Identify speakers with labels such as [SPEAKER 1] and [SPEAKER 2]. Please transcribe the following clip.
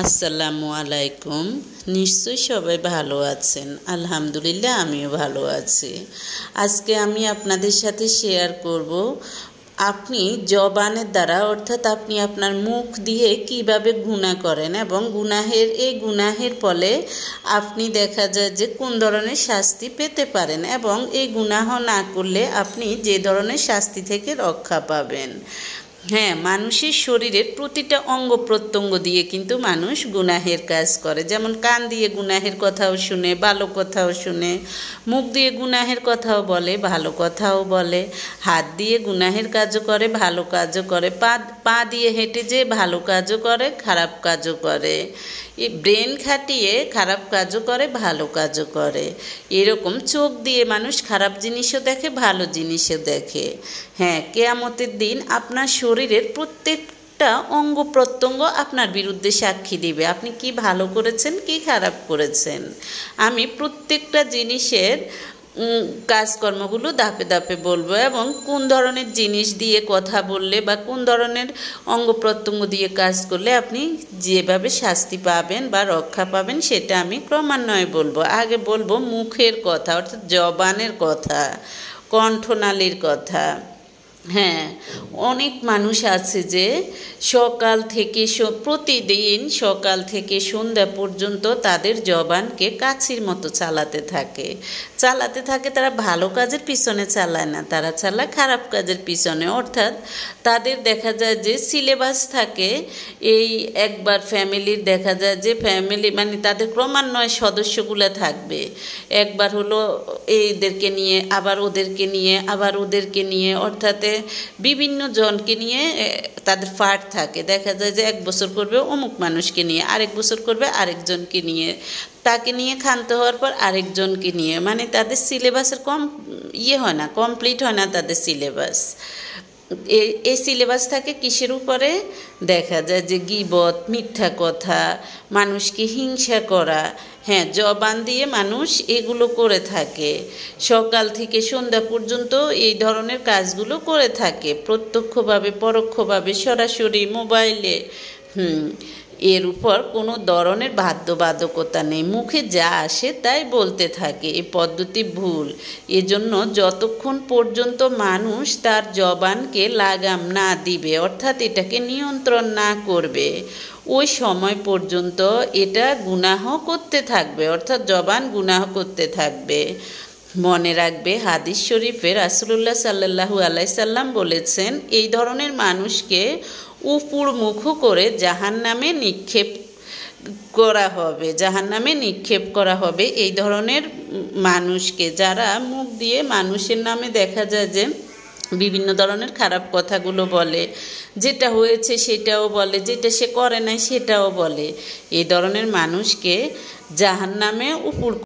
[SPEAKER 1] আসসালামু আলাইকুম। নিশ্চয়ই সবাই ভালো আছেন। আলহামদুলিল্লাহ আমিও ভালো আছি। আজকে আমি আপনাদের সাথে শেয়ার করব আপনি জবানের দ্বারা অর্থাৎ আপনি আপনার মুখ দিয়ে কিভাবে গুনাহ করেন এবং গুনাহের ফলে আপনি দেখা যায় যে কোন ধরনের শাস্তি পেতে পারেন এবং এই গুনাহ না করলে আপনি যে ধরনের শাস্তি থেকে রক্ষা পাবেন। হ্যাঁ, মানুষের শরীরের প্রতিটা অঙ্গ প্রত্যঙ্গ দিয়ে কিন্তু মানুষ গুনাহের কাজ করে। যেমন কান দিয়ে গুনাহের কথাও শুনে, ভালো কথাও শুনে, মুখ দিয়ে গুনাহের কথাও বলে, ভালো কথাও বলে, হাত দিয়ে গুনাহের কাজও করে, ভালো কাজও করে, পা দিয়ে হেঁটে যে ভালো কাজও করে, খারাপ কাজও করে, এই ব্রেন খাটিয়ে খারাপ কাজও করে, ভালো কাজও করে। এরকম চোখ দিয়ে মানুষ খারাপ জিনিসও দেখে, ভালো জিনিসও দেখে। হ্যাঁ, কিয়ামতের দিন আপনার শরীরের প্রত্যেকটা অঙ্গ প্রত্যঙ্গ আপনার বিরুদ্ধে সাক্ষী দিবে আপনি কি ভালো করেছেন কি খারাপ করেছেন। আমি প্রত্যেকটা জিনিসের কাজকর্মগুলো ধাপে ধাপে বলবো এবং কোন ধরনের জিনিস দিয়ে কথা বললে বা কোন ধরনের অঙ্গ প্রত্যঙ্গ দিয়ে কাজ করলে আপনি যেভাবে শাস্তি পাবেন বা রক্ষা পাবেন সেটা আমি ক্রমান্বয়ে বলবো। আগে বলবো মুখের কথা অর্থাৎ জবানের কথা, কণ্ঠনালীর কথা। হ্যাঁ, অনেক মানুষ আছে যে সকাল থেকে প্রতিদিন সকাল থেকে সন্ধ্যা পর্যন্ত তাদের জবানকে কাছির মতো চালাতে থাকে। তারা ভালো কাজের পিছনে চালায় না, তারা চালায় খারাপ কাজের পিছনে। অর্থাৎ তাদের দেখা যায় যে সিলেবাস থাকে, এই একবার ফ্যামিলির দেখা যায় যে ফ্যামিলি মানে তাদের ক্রমান্বয়ে সদস্যগুলো থাকবে। একবার হলো এইদেরকে নিয়ে, আবার ওদেরকে নিয়ে, আবার ওদেরকে নিয়ে, অর্থাৎ বিভিন্ন জনকে নিয়ে তাদের পার্ট থাকে। দেখা যায় যে এক বছর করবে অমুক মানুষকে নিয়ে, আরেক বছর করবে আরেকজনকে নিয়ে, তাকে নিয়ে ক্ষান্ত হওয়ার পর আরেকজনকে নিয়ে, মানে তাদের সিলেবাসের হয় না, কমপ্লিট হয় না তাদের সিলেবাস। এই সিলেবাস থাকে কিসের উপরে? দেখা যায় যে গীবত, মিথ্যা কথা, মানুষকে হিংসা করা। হ্যাঁ, জবান দিয়ে মানুষ এগুলো করে থাকে। সকাল থেকে সন্ধ্যা পর্যন্ত এই ধরনের কাজগুলো করে থাকে, প্রত্যক্ষভাবে, পরোক্ষভাবে, সরাসরি, মোবাইলে। এর উপর কোনো ধরনের বাধ্যবাধকতা নেই, মুখে যা আসে তাই বলতে থাকে। এই পদ্ধতি ভুল। এজন্য যতক্ষণ পর্যন্ত মানুষ তার জবানকে লাগাম না দিবে অর্থাৎ এটাকে নিয়ন্ত্রণ না করবে ওই সময় পর্যন্ত এটা গুনাহ করতে থাকবে, অর্থাৎ জবান গুনাহ করতে থাকবে। মনে রাখবে, হাদিস শরীফে রাসূলুল্লাহ সাল্লাল্লাহু আলাইহি সাল্লাম বলেছেন, এই ধরনের মানুষকে উপরমুখ করে জাহান্নামে নিক্ষেপ করা হবে। এই ধরনের মানুষকে, যারা মুখ দিয়ে মানুষের নামে দেখা যায় যে বিভিন্ন ধরনের খারাপ কথাগুলো বলে, যেটা হয়েছে সেটাও বলে, যেটা সে করে নাই সেটাও বলে, এই ধরনের মানুষকে জাহান্নামে